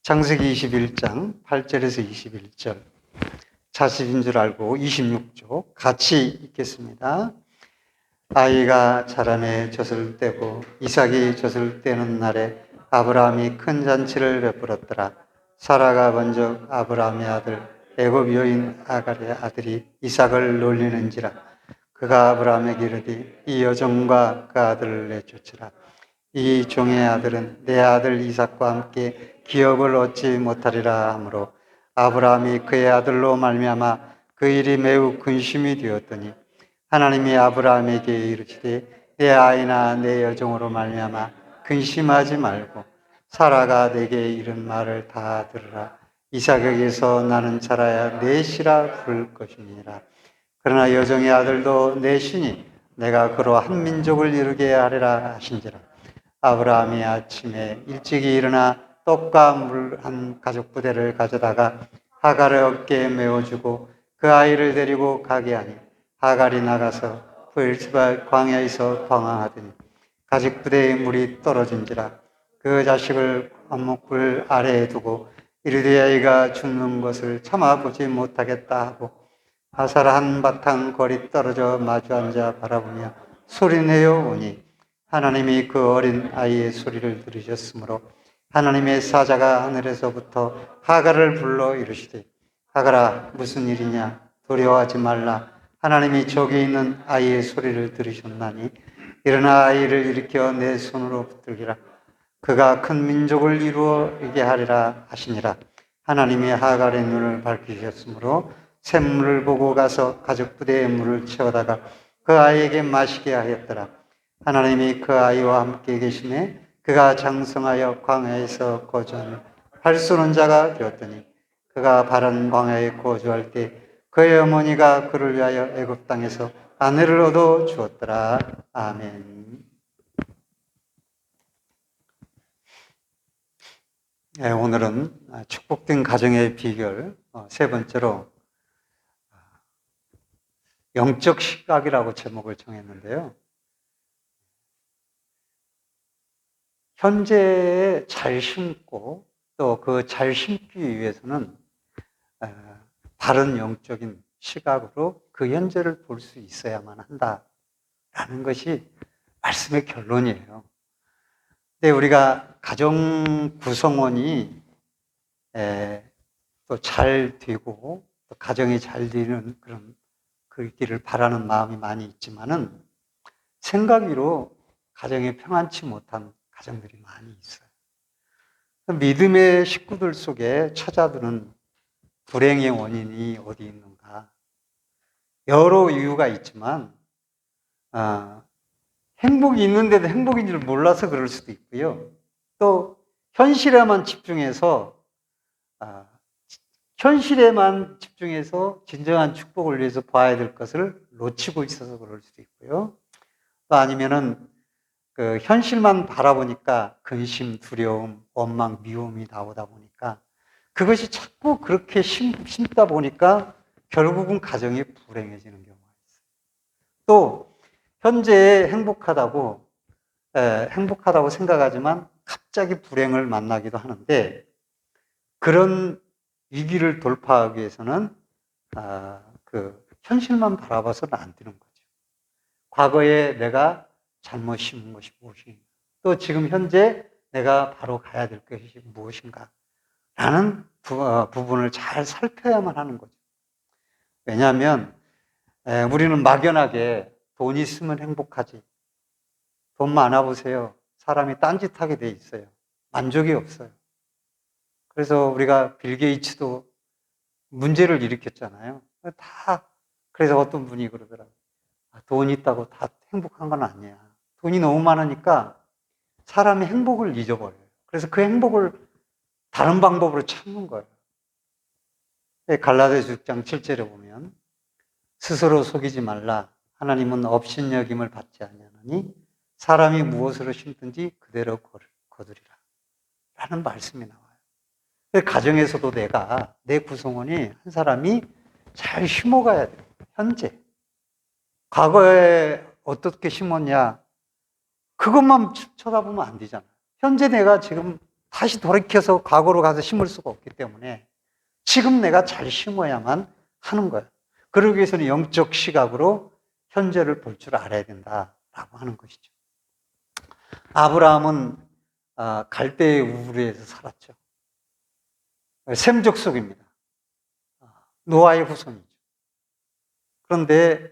창세기 21장 8절에서 21절, 40인 줄 알고 26조 같이 읽겠습니다. 아이가 자라매 젖을 떼고 이삭이 젖을 떼는 날에 아브라함이 큰 잔치를 베풀었더라. 사라가 먼저 아브라함의 아들 애굽 여인 아갈의 아들이 이삭을 놀리는지라. 그가 아브라함에게 이르되 이 여종과 그 아들을 내쫓으라. 이 종의 아들은 내 아들 이삭과 함께 기업을 얻지 못하리라 하므로 아브라함이 그의 아들로 말미암아 그 일이 매우 근심이 되었더니 하나님이 아브라함에게 이르시되 내 아이나 내 여종으로 말미암아 근심하지 말고 사라가 내게 이른 말을 다 들으라. 이삭에게서 나는 자라야 내 씨라 부를 것이니라. 그러나 여종의 아들도 내 씨니 내가 그로 한 민족을 이루게 하리라 하신지라. 아브라함이 아침에 일찍이 일어나 떡과 물 한 가죽 부대를 가져다가 하갈의 어깨에 메어주고 그 아이를 데리고 가게 하니 하갈이 나가서 브엘스바 광야에서 방황하더니 가죽 부대에 물이 떨어진지라. 그 자식을 안목불 아래에 두고 이르되 아이가 죽는 것을 참아보지 못하겠다 하고 아살 한바탕 거리 떨어져 마주 앉아 바라보며 소리내어 오니 하나님이 그 어린 아이의 소리를 들으셨으므로 하나님의 사자가 하늘에서부터 하갈을 불러 이르시되 하갈아 무슨 일이냐 두려워하지 말라. 하나님이 저기 있는 아이의 소리를 들으셨나니 일어나 아이를 일으켜 내 손으로 붙들기라. 그가 큰 민족을 이루게 하리라 하시니라. 하나님이 하갈의 눈을 밝히셨으므로 샘물을 보고 가서 가죽 부대에 물을 채워다가 그 아이에게 마시게 하였더라. 하나님이 그 아이와 함께 계시매 그가 장성하여 광야에서 거주하며 발 쏘는 자가 되었더니 그가 바른 광야에 거주할 때 그의 어머니가 그를 위하여 애굽 땅에서 아내를 얻어 주었더라. 아멘. 네, 오늘은 축복된 가정의 비결 세 번째로 영적 시각이라고 제목을 정했는데요. 현재에 잘 심고 또 그 잘 심기 위해서는 바른 영적인 시각으로 그 현재를 볼 수 있어야만 한다라는 것이 말씀의 결론이에요. 근데 우리가 가정 구성원이 또 잘 되고 또 가정이 잘 되는 그런 그 길을 바라는 마음이 많이 있지만은 생각으로 가정이 평안치 못한 가정들이 많이 있어요. 믿음의 식구들 속에 찾아드는 불행의 원인이 어디 있는가? 여러 이유가 있지만 행복이 있는데도 행복인 줄 몰라서 그럴 수도 있고요. 또 현실에만 집중해서 진정한 축복을 위해서 봐야 될 것을 놓치고 있어서 그럴 수도 있고요. 또 아니면은 그 현실만 바라보니까 근심, 두려움, 원망, 미움이 나오다 보니까 그것이 자꾸 그렇게 심다 보니까 결국은 가정이 불행해지는 경우가 있어요. 또 현재에 행복하다고 생각하지만 갑자기 불행을 만나기도 하는데 그런 위기를 돌파하기 위해서는 그 현실만 바라봐서는 안 되는 거죠. 과거에 내가 잘못 심은 것이 무엇인가? 또 지금 현재 내가 바로 가야 될 것이 무엇인가? 라는 부분을 잘 살펴야만 하는 거죠. 왜냐하면 우리는 막연하게 돈 있으면 행복하지. 돈 많아 보세요. 사람이 딴짓하게 돼 있어요. 만족이 없어요. 그래서 우리가 빌 게이츠도 문제를 일으켰잖아요. 그래서 어떤 분이 그러더라고요. 돈 있다고 다 행복한 건 아니야. 돈이 너무 많으니까 사람이 행복을 잊어버려요. 그래서 그 행복을 다른 방법으로 찾는 거예요. 갈라디아서 6장 7절에 보면 스스로 속이지 말라. 하나님은 업신여김을 받지 아니하나니 사람이 무엇으로 심든지 그대로 거두리라. 라는 말씀이 나와요. 가정에서도 내 구성원이 한 사람이 잘 심어가야 돼요. 현재. 과거에 어떻게 심었냐. 그것만 쳐다보면 안 되잖아요. 현재 내가 지금 다시 돌이켜서 과거로 가서 심을 수가 없기 때문에 지금 내가 잘 심어야만 하는 거예요. 그러기 위해서는 영적 시각으로 현재를 볼 줄 알아야 된다라고 하는 것이죠. 아브라함은 갈대의 우르에서 살았죠. 셈 족속입니다. 노아의 후손이죠. 그런데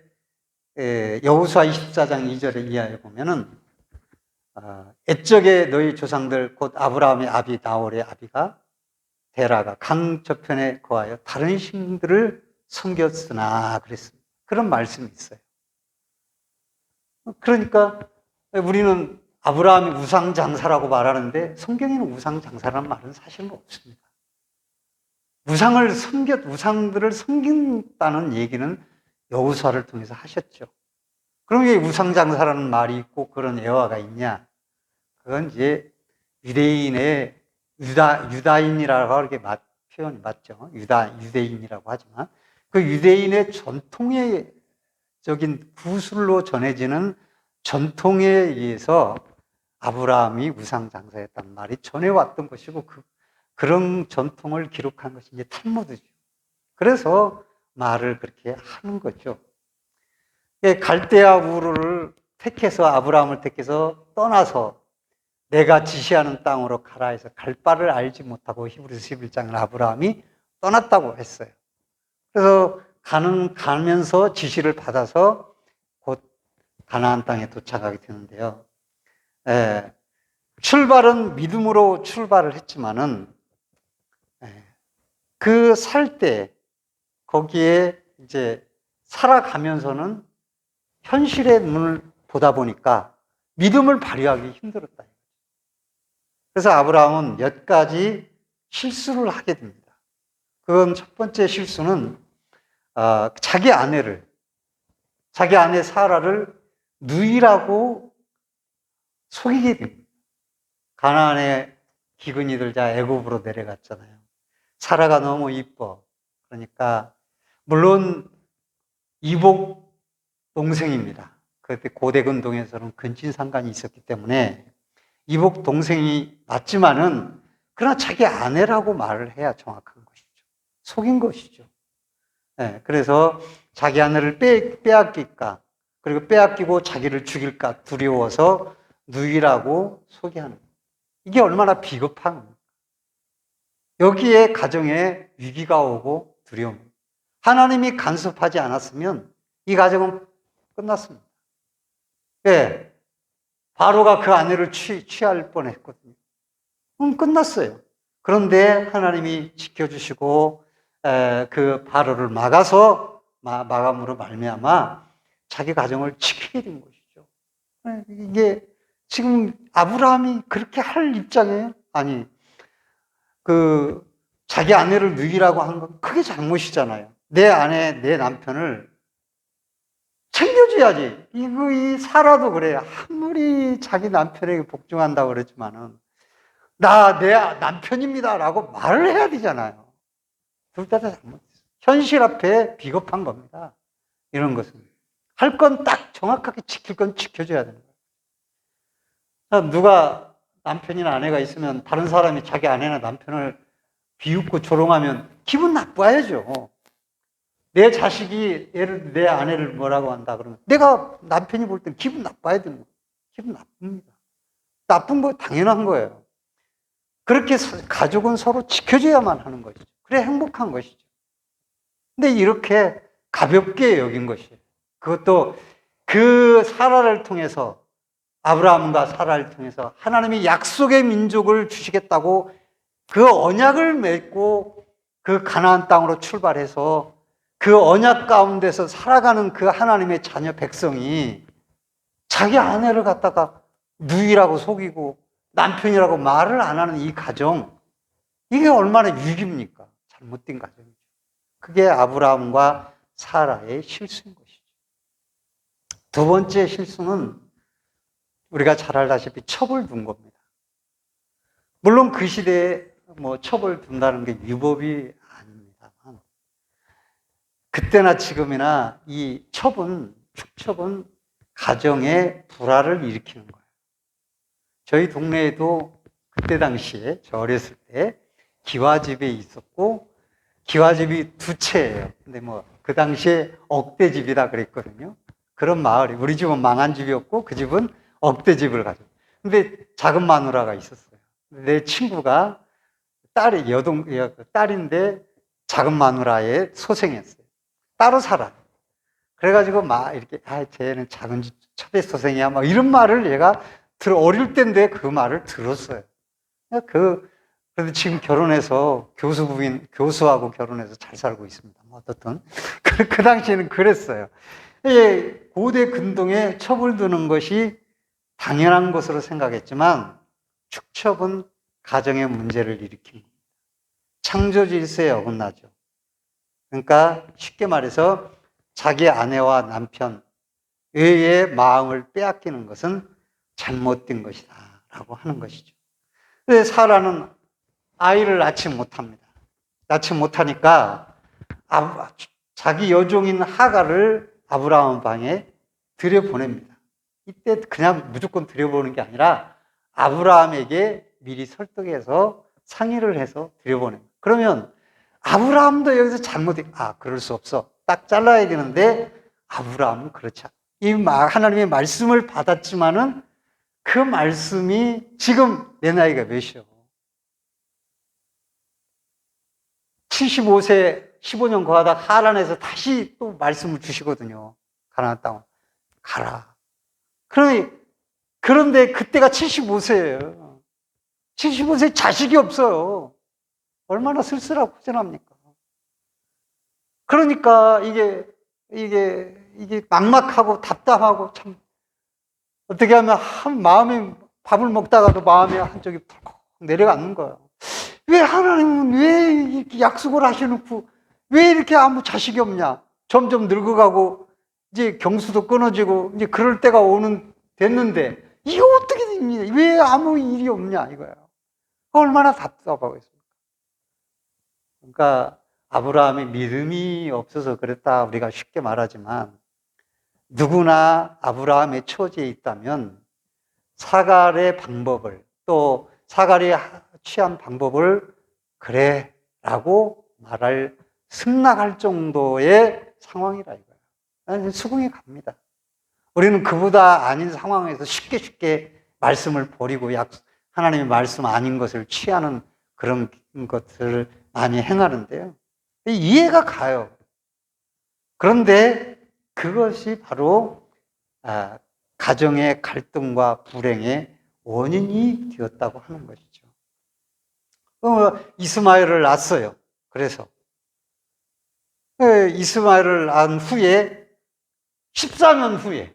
여호수아 24장 2절에 이하에 보면은 옛적에 너희 조상들 곧 아브라함의 아비 나홀의 아비가 데라가 강 저편에 거하여 다른 신들을 섬겼으나 그랬습니다. 그런 말씀이 있어요. 그러니까 우리는 아브라함이 우상장사라고 말하는데 성경에는 우상장사라는 말은 사실은 없습니다. 우상들을 섬긴다는 얘기는 여호수아를 통해서 하셨죠. 그럼 왜 우상장사라는 말이 있고 그런 애화가 있냐? 그건 이제 유다인이라고 하는 표현이 맞죠. 유대인이라고 하지만 그 유대인의 전통적인 구술로 전해지는 전통에 의해서 아브라함이 우상장사였단 말이 전해왔던 것이고 그런 전통을 기록한 것이 이제 탈무드죠. 그래서 말을 그렇게 하는 거죠. 갈대아 우르를 택해서 아브라함을 택해서 떠나서 내가 지시하는 땅으로 가라 해서 갈 바를 알지 못하고 히브리서 11장은 아브라함이 떠났다고 했어요. 그래서 가면서 지시를 받아서 곧 가나안 땅에 도착하게 되는데요. 출발은 믿음으로 출발을 했지만은 그 살 때 거기에 이제 살아가면서는 현실의 눈을 보다 보니까 믿음을 발휘하기 힘들었다. 그래서 아브라함은 몇 가지 실수를 하게 됩니다. 그건 첫 번째 실수는 자기 아내 사라를 누이라고 속이게 됩니다. 가나안에 기근이 들자 애굽으로 내려갔잖아요. 사라가 너무 이뻐. 그러니까 물론 이복 동생입니다. 그때 고대 근동에서는 근친상간이 있었기 때문에 이복 동생이 맞지만은 그러나 자기 아내라고 말을 해야 정확한 것이죠. 속인 것이죠. 그래서 자기 아내를 빼앗길까, 그리고 빼앗기고 자기를 죽일까 두려워서 누이라고 소개하는 거예요. 이게 얼마나 비겁한 여기에 가정에 위기가 오고 두려움. 하나님이 간섭하지 않았으면 이 가정은 끝났습니다. 왜? 바로가 그 아내를 취할 뻔했거든요. 끝났어요. 그런데 하나님이 지켜주시고 그 바로를 막아서 마감으로 말미암아 자기 가정을 지키게 된 것이죠. 이게 지금 아브라함이 그렇게 할 입장이에요? 아니, 자기 아내를 누이라고 한 건 크게 잘못이잖아요. 내 아내, 내 남편을 챙겨줘야지. 이 사라도 그래요. 아무리 자기 남편에게 복종한다고 그랬지만은, 내 남편입니다라고 말을 해야 되잖아요. 둘 다 잘못했어요. 현실 앞에 비겁한 겁니다. 이런 것은. 할 건 딱 정확하게 지킬 건 지켜줘야 되는 거예요. 누가 남편이나 아내가 있으면 다른 사람이 자기 아내나 남편을 비웃고 조롱하면 기분 나빠야죠. 내 자식이 내 아내를 뭐라고 한다 그러면 내가 남편이 볼 땐 기분 나빠야 되는 거예요. 기분 나쁩니다. 나쁜 거 당연한 거예요. 그렇게 가족은 서로 지켜줘야만 하는 것이죠. 그래 행복한 것이죠. 근데 이렇게 가볍게 여긴 것이에요. 그것도 그 사라를 통해서 아브라함과 사라를 통해서 하나님이 약속의 민족을 주시겠다고 그 언약을 맺고 그 가나안 땅으로 출발해서 그 언약 가운데서 살아가는 그 하나님의 자녀 백성이 자기 아내를 갖다가 누이라고 속이고 남편이라고 말을 안 하는 이 가정, 이게 얼마나 위기입니까? 잘못된 가정이죠. 그게 아브라함과 사라의 실수인 것이죠. 두 번째 실수는 우리가 잘 알다시피 첩을 둔 겁니다. 물론 그 시대에 첩을 둔다는 게 위법이 아닙니다만, 그때나 지금이나 이 축첩은 가정의 불화를 일으키는 거예요. 저희 동네에도 그때 당시에 저 어렸을 때 기와집에 있었고, 기와집이 두 채예요. 근데 뭐 그 당시에 억대집이라 그랬거든요. 그런 마을이, 우리 집은 망한 집이었고 그 집은 억대집을 가지고. 근데 작은 마누라가 있었어요. 내 친구가 딸인데 작은 마누라에 소생했어요. 따로 살아. 그래가지고 막 이렇게, 쟤는 작은 첩의 소생이야. 막 이런 말을 얘가 어릴 때인데 그 말을 들었어요. 그래도 지금 결혼해서 교수하고 결혼해서 잘 살고 있습니다. 뭐 어떻든. 그 당시에는 그랬어요. 고대 근동에 첩을 두는 것이 당연한 것으로 생각했지만, 축첩은 가정의 문제를 일으킵니다. 창조 질서에 어긋나죠. 그러니까 쉽게 말해서 자기 아내와 남편 외의 마음을 빼앗기는 것은 잘못된 것이다 라고 하는 것이죠. 그래서 사라는 아이를 낳지 못합니다. 낳지 못하니까 자기 여종인 하가를 아브라함 방에 들여보냅니다. 이때 그냥 무조건 들여보는 게 아니라 아브라함에게 미리 설득해서 상의를 해서 들여보냅니다. 그러면 아브라함도 여기서 그럴 수 없어. 딱 잘라야 되는데 아브라함은 그렇지 않아. 하나님의 말씀을 받았지만은 그 말씀이 지금 내 나이가 몇이요? 75세 15년 거하다 하란에서 다시 또 말씀을 주시거든요. 가나안 땅 가라. 그런데 그때가 75세예요. 75세 자식이 없어요. 얼마나 쓸쓸하고 허전합니까? 그러니까 이게 막막하고 답답하고 참 어떻게 하면 밥을 먹다가도 마음이 한쪽이 덜컥 내려가는 거예요. 왜 하나님은 왜 이렇게 약속을 하셔놓고 왜 이렇게 아무 자식이 없냐? 점점 늙어가고 이제 경수도 끊어지고 이제 그럴 때가 됐는데 이게 어떻게 됩니까? 왜 아무 일이 없냐 이거예요. 얼마나 답답하겠습니까? 그러니까 아브라함이 믿음이 없어서 그랬다 우리가 쉽게 말하지만 누구나 아브라함의 처지에 있다면 사갈의 방법을 또 사갈이 취한 방법을 그래 라고 승낙할 정도의 상황이라 이거예요. 수긍이 갑니다. 우리는 그보다 아닌 상황에서 쉽게 말씀을 버리고 하나님의 말씀 아닌 것을 취하는 그런 것들을 많이 행하는데요. 이해가 가요. 그런데 그것이 바로 가정의 갈등과 불행의 원인이 되었다고 하는 것이죠. 이스마엘을 낳았어요. 그래서 이스마엘을 낳은 후에 14년 후에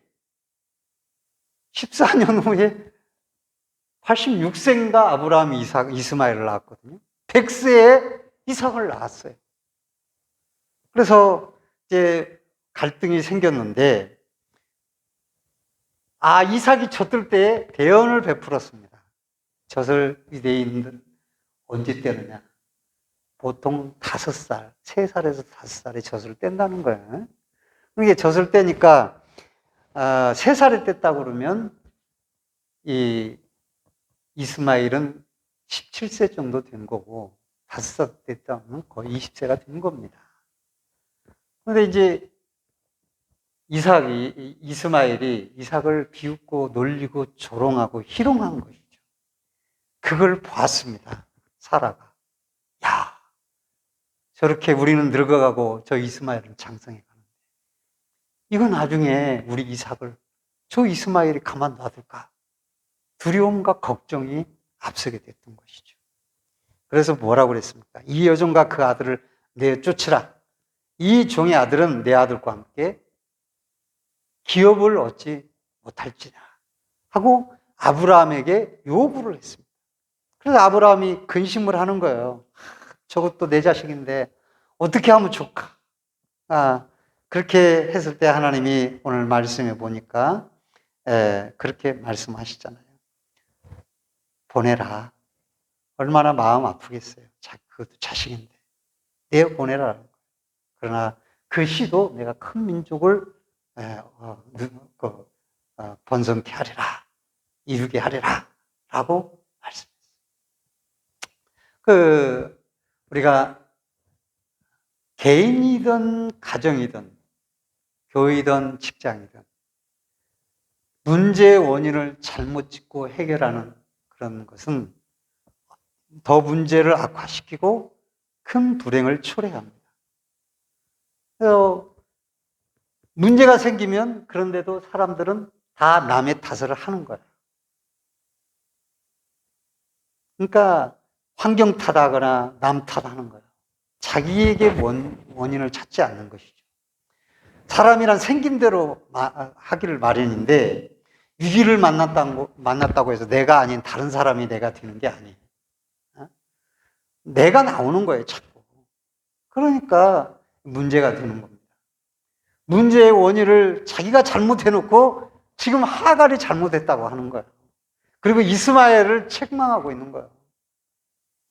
86세인가 아브라함이 이스마엘을 낳았거든요. 100세에 이삭을 낳았어요. 그래서 이제 갈등이 생겼는데 이삭이 젖들 때 대언을 베풀었습니다. 젖을 유대인들 언제 떼느냐? 보통 5살, 3살에서 5살에 젖을 뗀다는 거예요. 이게 젖을 떼니까 3살에 뗐다고 그러면 이 이스마일은 17세 정도 된 거고 5살 뗐다면 거의 20세가 된 겁니다. 그런데 이제 이스마일이 이삭을 비웃고 놀리고 조롱하고 희롱한 것이죠. 그걸 보았습니다. 사라가. 야, 저렇게 우리는 늙어가고 저 이스마일은 장성해 가는데 이거 나중에 우리 저 이스마일이 가만 놔둘까? 두려움과 걱정이 앞서게 됐던 것이죠. 그래서 뭐라고 그랬습니까? 이 여종과 그 아들을 내쫓으라. 이 종의 아들은 내 아들과 함께 기업을 얻지 못할지냐 하고 아브라함에게 요구를 했습니다. 그래서 아브라함이 근심을 하는 거예요. 저것도 내 자식인데 어떻게 하면 좋을까? 그렇게 했을 때 하나님이 오늘 말씀해 보니까 그렇게 말씀하시잖아요. 보내라. 얼마나 마음 아프겠어요. 그것도 자식인데. 내어 보내라. 그러나 그 시도 내가 큰 민족을 번성케 하리라. 이루게 하리라. 라고 말씀했어요. 우리가 개인이든 가정이든 교회이든 직장이든 문제의 원인을 잘못 짚고 해결하는 그런 것은 더 문제를 악화시키고 큰 불행을 초래합니다. 그래서 문제가 생기면 그런데도 사람들은 다 남의 탓을 하는 거예요. 그러니까 환경 탓하거나 남 탓하는 거예요. 자기에게 원인을 찾지 않는 것이죠. 사람이란 생긴 대로 하기를 마련인데 위기를 만났다고 해서 내가 아닌 다른 사람이 내가 되는 게 아니에요. 내가 나오는 거예요, 자꾸. 그러니까 문제가 되는 겁니다. 문제의 원인을 자기가 잘못해놓고 지금 하갈이 잘못했다고 하는 거예요. 그리고 이스마엘을 책망하고 있는 거예요.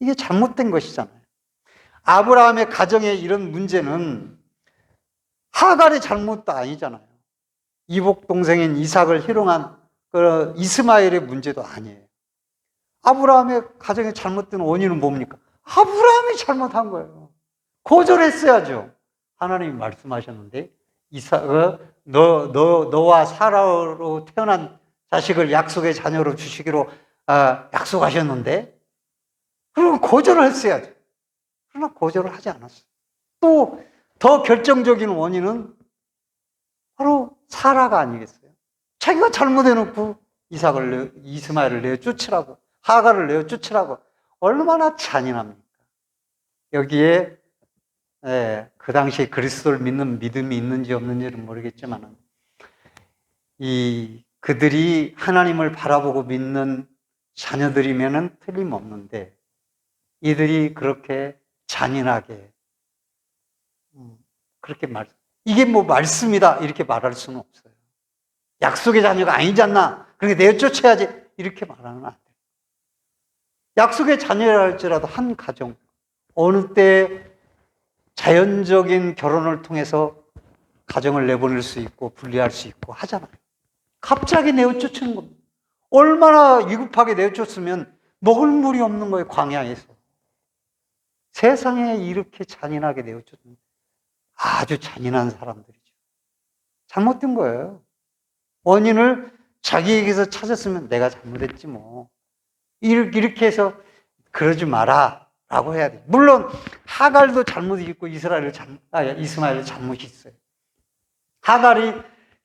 이게 잘못된 것이잖아요. 아브라함의 가정에 이런 문제는 하갈의 잘못도 아니잖아요. 이복 동생인 이삭을 희롱한 그 이스마엘의 문제도 아니에요. 아브라함의 가정에 잘못된 원인은 뭡니까? 아브라함이 잘못한 거예요. 거절했어야죠. 하나님이 말씀하셨는데 너와 사라로 태어난 자식을 약속의 자녀로 주시기로 약속하셨는데 그럼 거절을 했어야죠. 그러나 거절을 하지 않았어요. 또 더 결정적인 원인은 바로 사라가 아니겠어요? 자기가 잘못해놓고 이스마엘을 내어 쫓으라고, 하갈을 내어 쫓으라고 얼마나 잔인합니까? 여기에 그 당시에 그리스도를 믿는 믿음이 있는지 없는지는 모르겠지만 그들이 하나님을 바라보고 믿는 자녀들이면은 틀림없는데 이들이 그렇게 잔인하게 그렇게 이게 뭐 말씀이다 이렇게 말할 수는 없어요. 약속의 자녀가 아니지 않나? 그러니까 내어 쫓아야지 이렇게 말하면 안 돼요. 약속의 자녀라 할지라도 한 가정 어느 때 자연적인 결혼을 통해서 가정을 내보낼 수 있고 분리할 수 있고 하잖아요. 갑자기 내어 쫓는 겁니다. 얼마나 위급하게 내어 쫓으면 먹을 물이 없는 거예요, 광야에서. 세상에 이렇게 잔인하게 내어 쫓는 아주 잔인한 사람들이죠. 잘못된 거예요. 원인을 자기에게서 찾았으면 내가 잘못했지 뭐. 이렇게 해서 그러지 마라 라고 해야 돼요. 물론 하갈도 잘못이 있고 이스마엘도 잘못이 있어요. 하갈이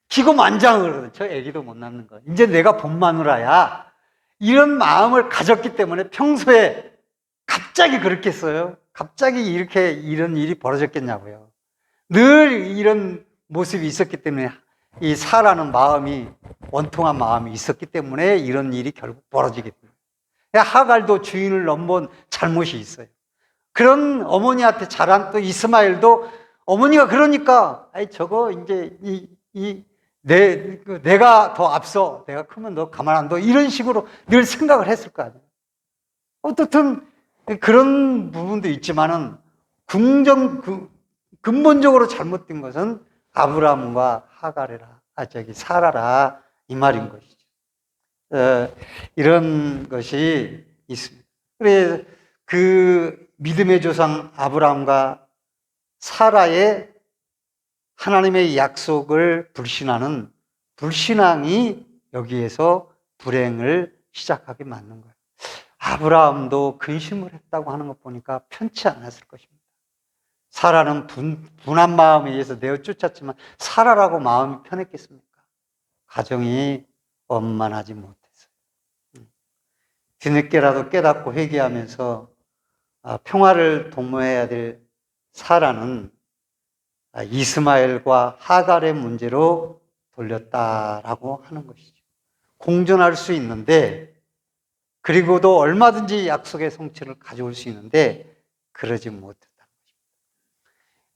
기고만장을 하거든. 저 애기도 못 낳는 거. 이제 내가 본 마누라야. 이런 마음을 가졌기 때문에 평소에 갑자기 그렇겠어요? 갑자기 이런 일이 벌어졌겠냐고요. 늘 이런 모습이 있었기 때문에 이 사라는 마음이 원통한 마음이 있었기 때문에 이런 일이 결국 벌어지게 됩니다. 하갈도 주인을 넘본 잘못이 있어요. 그런 어머니한테 자란 또 이스마엘도 어머니가 그러니까 저거 이제 내가 더 앞서 내가 크면 너 가만 안 둬 이런 식으로 늘 생각을 했을 거 아니에요. 어떻든 그런 부분도 있지만은 근본적으로 잘못된 것은 아브라함과 사라라 이 말인 것이죠. 이런 것이 있습니다. 그래서 그 믿음의 조상 아브라함과 사라의 하나님의 약속을 불신하는 불신앙이 여기에서 불행을 시작하게 만든 거예요. 아브라함도 근심을 했다고 하는 것 보니까 편치 않았을 것입니다. 사라는 분한 마음에 의해서 내어 쫓았지만 사라라고 마음이 편했겠습니까? 가정이 원만하지 못했어요. 뒤늦게라도 깨닫고 회개하면서 평화를 도모해야 될 사라는 이스마엘과 하갈의 문제로 돌렸다라고 하는 것이죠. 공존할 수 있는데 그리고도 얼마든지 약속의 성취를 가져올 수 있는데 그러지 못했다는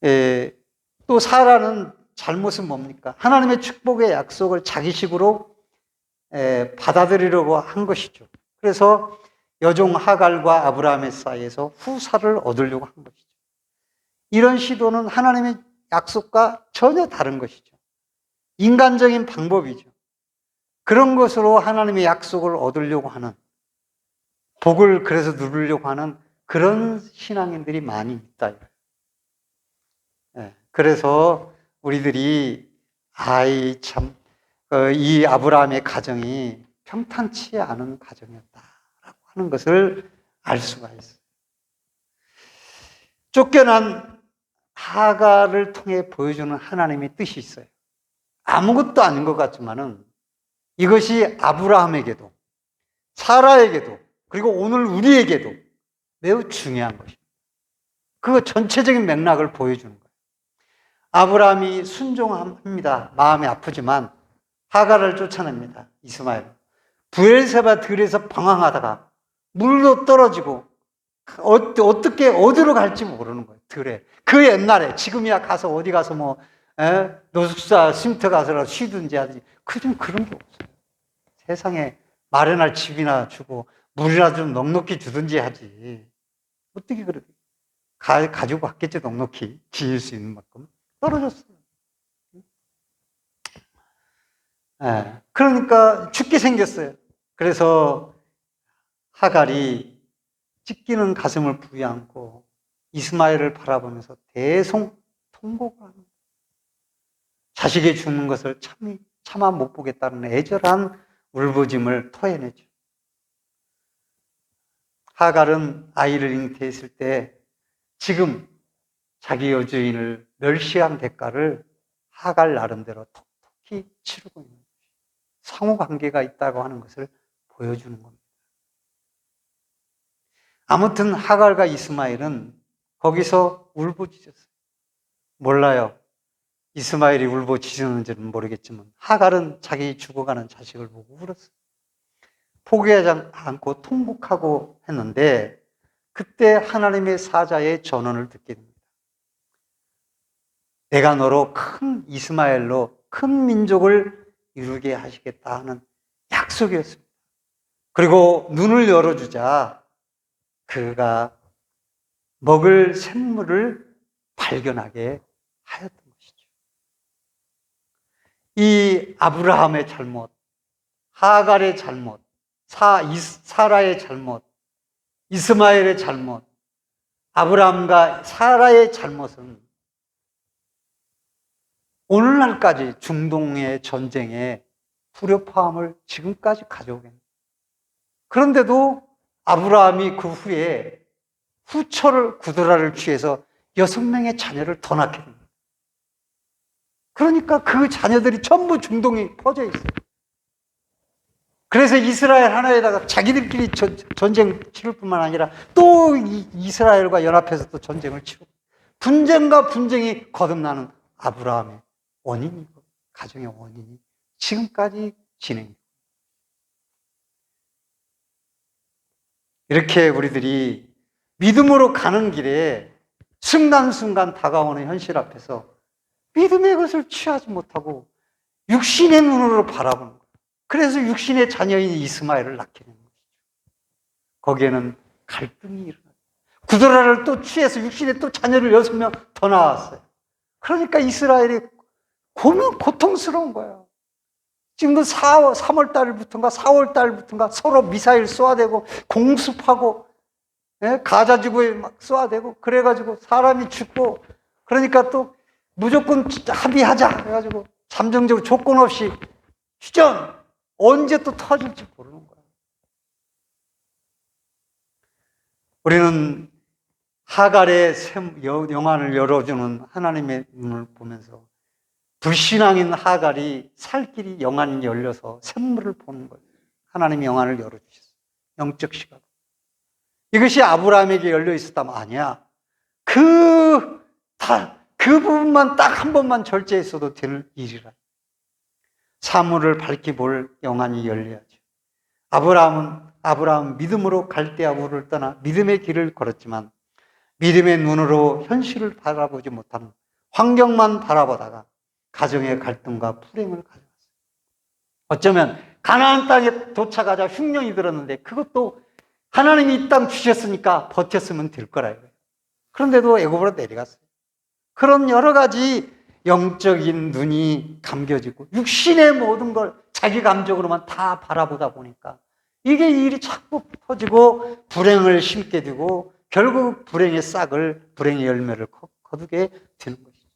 것입니다. 또 사라는 잘못은 뭡니까? 하나님의 축복의 약속을 자기식으로 받아들이려고 한 것이죠. 그래서 여종 하갈과 아브라함의 사이에서 후사를 얻으려고 한 것이죠. 이런 시도는 하나님의 약속과 전혀 다른 것이죠. 인간적인 방법이죠. 그런 것으로 하나님의 약속을 얻으려고 하는 복을 그래서 누리려고 하는 그런 신앙인들이 많이 있다. 그래서 우리들이 이 아브라함의 가정이 평탄치 않은 가정이었다라고 하는 것을 알 수가 있어요. 쫓겨난 하갈을 통해 보여주는 하나님의 뜻이 있어요. 아무것도 아닌 것 같지만은 이것이 아브라함에게도, 사라에게도, 그리고 오늘 우리에게도 매우 중요한 것입니다. 그 전체적인 맥락을 보여주는 거예요. 아브라함이 순종합니다. 마음이 아프지만 하갈을 쫓아냅니다. 이스마엘. 브엘세바 들에서 방황하다가 물도 떨어지고 어떻게 어디로 갈지 모르는 거예요. 들에. 그 옛날에 지금이야 가서 어디 가서 노숙사 쉼터 가서 쉬든지 하든지 그런 게 없어요. 세상에 마련할 집이나 주고 물이나 좀 넉넉히 주든지 하지. 어떻게 그래? 가지고 갔겠지. 넉넉히 지을 수 있는 만큼 떨어졌어요. 그러니까 죽게 생겼어요. 그래서 하갈이 찢기는 가슴을 부여안고 이스마엘을 바라보면서 대송 통곡을 합니다. 자식이 죽는 것을 차마 못 보겠다는 애절한 울부짐을 토해내죠. 하갈은 아이를 잉태했을 때 지금 자기 여주인을 멸시한 대가를 하갈 나름대로 톡톡히 치르고 있는 거예요. 상호관계가 있다고 하는 것을 보여주는 겁니다. 아무튼 하갈과 이스마엘은 거기서 울부짖었어요. 몰라요. 이스마엘이 울부짖었는지는 모르겠지만 하갈은 자기 죽어가는 자식을 보고 울었어요. 포기하지 않고 통곡하고 했는데 그때 하나님의 사자의 전언을 듣게 됩니다. 내가 너로 큰 이스마엘로 큰 민족을 이루게 하시겠다 하는 약속이었습니다. 그리고 눈을 열어주자 그가 먹을 샘물을 발견하게 하였던 것이죠. 이 아브라함의 잘못, 하갈의 잘못, 사라의 잘못, 이스마엘의 잘못, 아브라함과 사라의 잘못은 오늘날까지 중동의 전쟁에 불협화음을 지금까지 가져오게 합니다. 그런데도 아브라함이 그 후에 후처를 구두라를 취해서 6명의 자녀를 더 낳게 됩니다. 그러니까 그 자녀들이 전부 중동에 퍼져 있어요. 그래서 이스라엘 하나에다가 자기들끼리 전쟁 치를 뿐만 아니라 또 이스라엘과 연합해서 또 전쟁을 치고 분쟁과 분쟁이 거듭나는 아브라함의 원인이고 가정의 원인이 지금까지 진행됩니다. 이렇게 우리들이 믿음으로 가는 길에 순간순간 다가오는 현실 앞에서 믿음의 것을 취하지 못하고 육신의 눈으로 바라보는 거예요. 그래서 육신의 자녀인 이스마엘을 낳게 되는 것이죠. 거기에는 갈등이 일어나요. 구두라를 또 취해서 육신에 또 자녀를 6명 더 낳았어요. 그러니까 이스라엘이 고통스러운 거예요. 지금도 3월 달부터인가 4월 달부터인가 서로 미사일 쏘아대고 공습하고 가자 지구에 막 쏘아대고 그래가지고 사람이 죽고 그러니까 또 무조건 합의하자 해가지고 잠정적으로 조건 없이 휴전 언제 또 터질지 모르는 거예요. 우리는 하갈의 영안을 열어주는 하나님의 눈을 보면서 불신앙인 하갈이 살 길이 영안이 열려서 샘물을 보는 거예요. 하나님이 영안을 열어주셨어요. 영적 시각. 이것이 아브라함에게 열려 있었다면 아니야. 그 부분만 딱 한 번만 절제했어도 될 일이라. 사물을 밝히 볼 영안이 열려야죠. 아브라함은 믿음으로 갈대아 우를 떠나 믿음의 길을 걸었지만 믿음의 눈으로 현실을 바라보지 못하는 환경만 바라보다가 가정의 갈등과 불행을 가져왔어요. 어쩌면 가나안 땅에 도착하자 흉년이 들었는데 그것도 하나님이 이 땅 주셨으니까 버텼으면 될 거라. 그런데도 애굽으로 내려갔어요. 그런 여러 가지 영적인 눈이 감겨지고 육신의 모든 걸 자기 감정으로만 다 바라보다 보니까 이게 일이 자꾸 터지고 불행을 심게 되고 결국 불행의 열매를 거두게 되는 것이죠.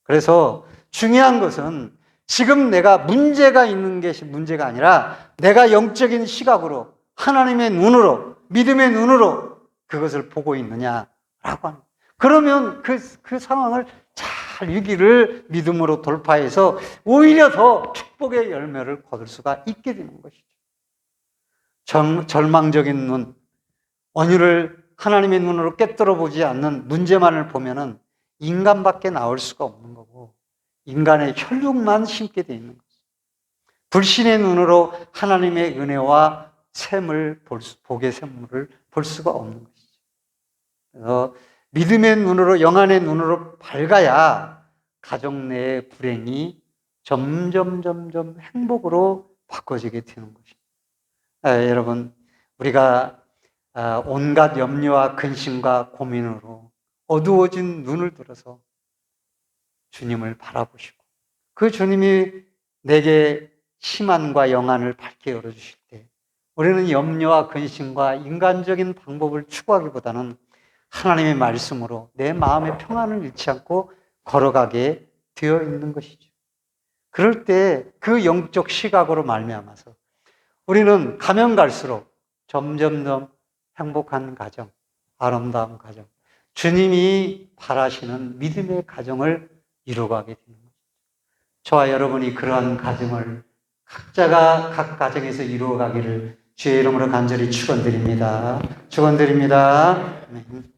그래서 중요한 것은 지금 내가 문제가 있는 것이 문제가 아니라 내가 영적인 시각으로 하나님의 눈으로 믿음의 눈으로 그것을 보고 있느냐라고 하는 거예요. 그러면 그 상황을 잘 위기를 믿음으로 돌파해서 오히려 더 축복의 열매를 거둘 수가 있게 되는 것이죠. 절망적인 눈, 원유를 하나님의 눈으로 꿰뚫어 보지 않는 문제만을 보면은 인간밖에 나올 수가 없는 거고 인간의 혈육만 심게 되어 있는 거죠. 불신의 눈으로 하나님의 은혜와 복의 샘물을 볼 수가 없는 것이죠. 그래서 믿음의 눈으로, 영안의 눈으로 밝아야 가정 내의 불행이 점점 행복으로 바꿔지게 되는 것입니다. 여러분, 우리가 온갖 염려와 근심과 고민으로 어두워진 눈을 들어서 주님을 바라보시고 그 주님이 내게 심안과 영안을 밝게 열어주실 때 우리는 염려와 근심과 인간적인 방법을 추구하기보다는 하나님의 말씀으로 내 마음의 평안을 잃지 않고 걸어가게 되어 있는 것이죠. 그럴 때 그 영적 시각으로 말미암아서 우리는 가면 갈수록 점점 행복한 가정, 아름다운 가정, 주님이 바라시는 믿음의 가정을 이루어가게 되는 거죠. 저와 여러분이 그러한 가정을 각자가 각 가정에서 이루어가기를 주의 이름으로 간절히 축원드립니다. 축원드립니다. 아멘.